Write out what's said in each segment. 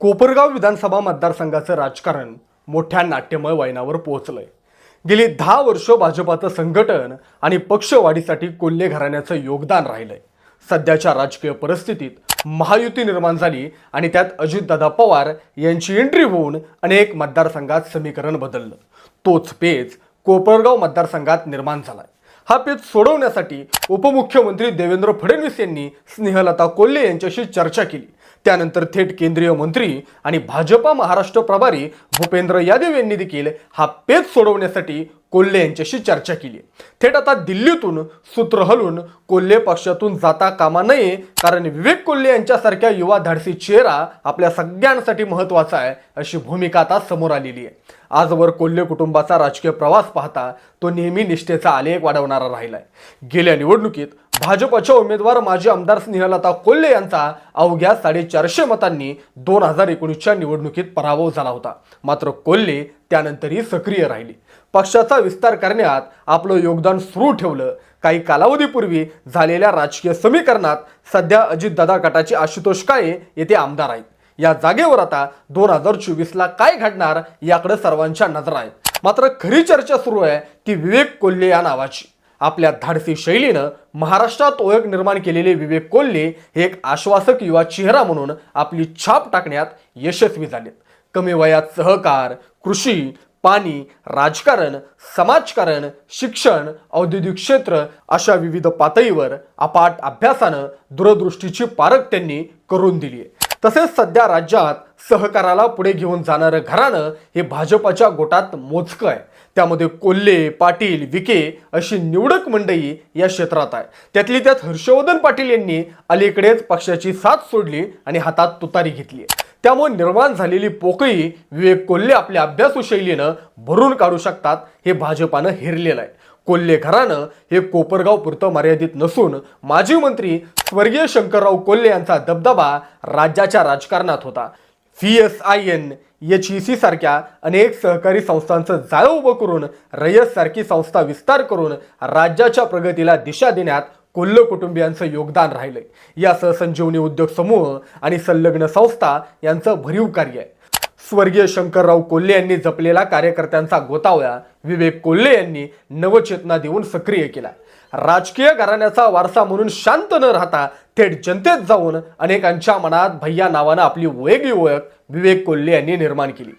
कोपरगाव विधानसभा मतदारसंघाचं राजकारण मोठ्या नाट्यमय वळणावर पोहोचलंय। गेली 10 वर्ष भाजपाचं संघटन आणि पक्षवाढीसाठी कोल्हे घराण्याचं योगदान राहिलंय। सध्याच्या राजकीय परिस्थितीत महायुती निर्माण झाली आणि त्यात अजितदादा पवार यांची एंट्री होऊन अनेक मतदारसंघात समीकरण बदललं। तोच पेच कोपरगाव मतदारसंघात निर्माण झालाय। हा पेच सोडवण्यासाठी उपमुख्यमंत्री देवेंद्र फडणवीस यांनी स्नेहलता कोल्हे यांच्याशी चर्चा केली। त्यानंतर थेट केंद्रीय मंत्री आणि भाजपा महाराष्ट्र प्रभारी भूपेंद्र यादव यांनी देखील हा पेच सोडवण्यासाठी कोल्हे यांच्याशी चर्चा केली। थेट आता दिल्लीतून सूत्र हलून कोल्हे पक्षातून जाता कामा नये, कारण विवेक कोल्हे यांच्यासारख्या युवा धाडसी चेहरा आपल्या सगळ्यांसाठी महत्त्वाचा आहे, अशी भूमिका आता समोर आलेली आहे। आजवर कोल्हे कुटुंबाचा राजकीय प्रवास पाहता तो नेहमी निष्ठेचा आलेख वाढवणारा राहिलाय। गेल्या निवडणुकीत भाजपच्या उमेदवार माजी आमदार स्नेहलता कोल्हे यांचा अवघ्या 450 मतांनी 2019च्या निवडणुकीत पराभव झाला होता। मात्र कोल्हे त्यानंतरही सक्रिय राहिली, पक्षाचा विस्तार करण्यात आपलं योगदान सुरू ठेवलं। काही कालावधीपूर्वी झालेल्या राजकीय समीकरणात सध्या अजितदादा गटाचे आशुतोष काळे येथे आमदार आहेत। या जागेवर आता 2024ला काय घडणार याकडे सर्वांच्या नजरा आहेत। मात्र खरी चर्चा सुरू आहे ती विवेक कोल्हे या नावाची। आपल्या धाडसी शैलीनं महाराष्ट्रात ओळख निर्माण केलेले विवेक कोल्हे हे एक आश्वासक युवा चेहरा म्हणून आपली छाप टाकण्यात यशस्वी झालेत। कमी वयात सहकार, कृषी, पाणी, राजकारण, समाजकारण, शिक्षण, औद्योगिक क्षेत्र अशा विविध पातळीवर अपाट अभ्यासानं दूरदृष्टीची पारख त्यांनी करून दिली आहे। तसेच सध्या राज्यात सहकाराला पुढे घेऊन जाणारं घराणं हे भाजपच्या गोटात मोजकं आहे। त्यामध्ये कोल्हे, पाटील, विखे अशी निवडक मंडळी या क्षेत्रात आहे। त्यातली त्यात हर्षवर्धन पाटील यांनी अलीकडेच पक्षाची साथ सोडली आणि हातात तुतारी घेतली आहे। त्यामुळे निर्माण झालेली पोकळी विवेक कोल्हे आपल्या अभ्यासू शैलीनं भरून काढू शकतात, हे भाजपानं हेरलेलं आहे। कोल्हे घराणं हे कोपरगाव पुरतं मर्यादित नसून माजी मंत्री स्वर्गीय शंकरराव कोल्हे यांचा दबदबा राज्याच्या राजकारणात होता। VSIN, HEC सारख्या अनेक सहकारी संस्थांचं जाळं उभं करून रयत सारखी संस्था विस्तार करून राज्याच्या प्रगतीला दिशा देण्यात कोल्हे कुटुंबियांचं योगदान राहिलंय। यासह संजीवनी उद्योग समूह आणि संलग्न संस्था यांचं भरीव कार्य आहे। स्वर्गीय शंकरराव कोल्हे यांनी जपलेला कार्यकर्त्यांचा गोतावळा विवेक कोल्हे यांनी नवचेतना देऊन सक्रिय केला। राजकीय घराण्याचा वारसा म्हणून शांत न राहता थेट जनतेत जाऊन अनेकांच्या मनात भैया नावानं आपली वेगळी ओळख विवेक कोल्हे यांनी निर्माण केली।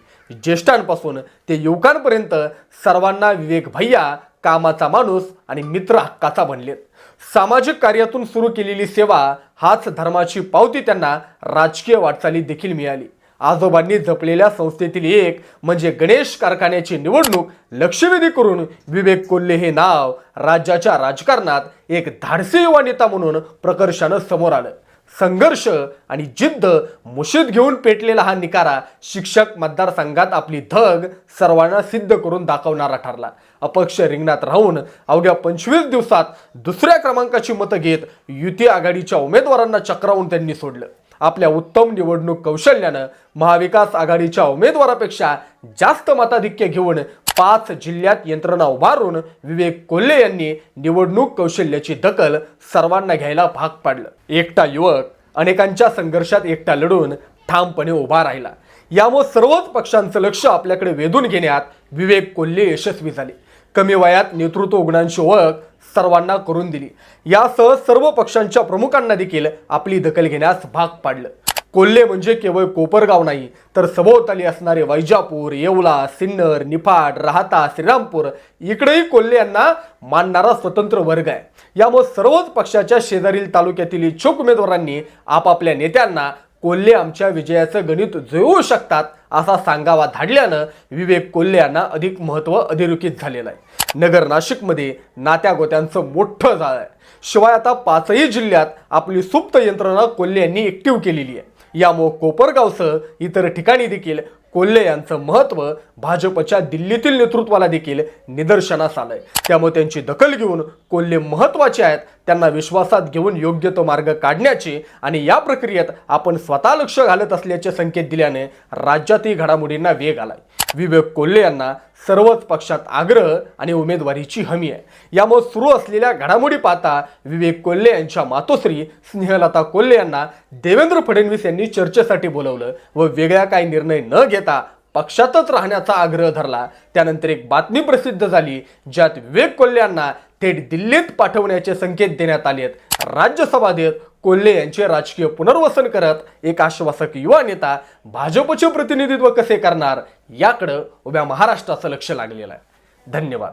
ज्येष्ठांपासून ते युवकांपर्यंत सर्वांना विवेक भैया कामाचा माणूस आणि मित्र हक्काचा बनलेत। सामाजिक कार्यातून सुरू केलेली सेवा हाच धर्माची पावती त्यांना राजकीय वाटचालीत देखील मिळाली। आजोबांनी जपलेल्या संस्थेतील एक म्हणजे गणेश कारखान्याची निवडणूक लक्षवेधी करून विवेक कोल्हे हे नाव राज्याच्या राजकारणात एक धाडसी युवा नेता म्हणून प्रकर्षानं समोर आलं। संघर्ष आणि जिद्द मुशीत घेऊन पेटलेला हा निकारा शिक्षक मतदारसंघात आपली धग सर्वांना सिद्ध करून दाखवणारा ठरला। अपक्ष रिंगणात राहून अवघ्या 25 दिवसात दुसऱ्या क्रमांकाची मतं घेत युती आघाडीच्या उमेदवारांना चक्रावून त्यांनी सोडलं। आपल्या उत्तम निवडणूक कौशल्यानं महाविकास आघाडीच्या उमेदवारापेक्षा जास्त मताधिक्य घेऊन 5 जिल्ह्यात यंत्रणा उभारून विवेक कोल्हे यांनी निवडणूक कौशल्याची दखल सर्वांना घ्यायला भाग पाडलं। एकटा युवक अनेकांच्या संघर्षात एकटा लढून ठामपणे उभा राहिला। यामुळे सर्वच पक्षांचं लक्ष आपल्याकडे वेधून घेण्यात विवेक कोल्हे यशस्वी झाले। कमी वयात नेतृत्व गुणांची ओळख सर्वांना करून दिली। यासह सर्व पक्षांच्या प्रमुखांना देखील आपली दखल घेण्यास भाग पाडलं। कोल्हे म्हणजे केवळ कोपरगाव नाही, तर सभोवताली असणारे वैजापूर, येवला, सिन्नर, निफाड, राहाता, श्रीरामपूर इकडेही कोल्हे यांना मानणारा स्वतंत्र वर्ग आहे। यामुळे सर्वच पक्षाच्या शेजारील तालुक्यातील इच्छुक उमेदवारांनी आपापल्या नेत्यांना कोल्हे आमच्या विजयाचं गणित जुळवू शकतात असा सांगावा धाडल्यानं विवेक कोल्हे यांना अधिक महत्त्व अधोरेखित झालेलं आहे। नगर नाशिकमध्ये नात्या गोत्यांचं मोठं जाळं आहे। शिवाय आता 5ही जिल्ह्यात आपली सुप्त यंत्रणा कोल्हे यांनी ऍक्टिव्ह केलेली आहे। यामुळे कोपरगावसह इतर ठिकाणी देखील कोल्हे यांचं महत्त्व भाजपच्या दिल्लीतील नेतृत्वाला देखील निदर्शनास आलंय। त्यामुळे त्यांची दखल घेऊन कोल्हे महत्त्वाचे आहेत, त्यांना विश्वासात घेऊन योग्य तो मार्ग काढण्याचे आणि या प्रक्रियेत आपण स्वतः लक्ष घालत असल्याचे संकेत दिल्याने राज्यातील घडामोडींना वेग आलाय। विवेक कोल्हे यांना सर्वच पक्षात आग्रह आणि उमेदवारीची हमी आहे। यामुळे सुरू असलेल्या घडामोडी पाहता विवेक कोल्हे यांच्या मातोश्री स्नेहलता कोल्हे यांना देवेंद्र फडणवीस यांनी चर्चेसाठी बोलवलं व वेगळा काही निर्णय न घेता पक्षातच राहण्याचा आग्रह धरला। त्यानंतर एक बातमी प्रसिद्ध झाली ज्यात विवेक कोल्हे यांना थेट दिल्लीत पाठवण्याचे संकेत देण्यात आले आहेत। राज्यसभा देत कोल्हे यांचे राजकीय पुनर्वसन करत एक आश्वासक युवा नेता भाजपचे प्रतिनिधित्व कसे करणार याकडे उभ्या महाराष्ट्राचं लक्ष लागलेलं आहे। धन्यवाद।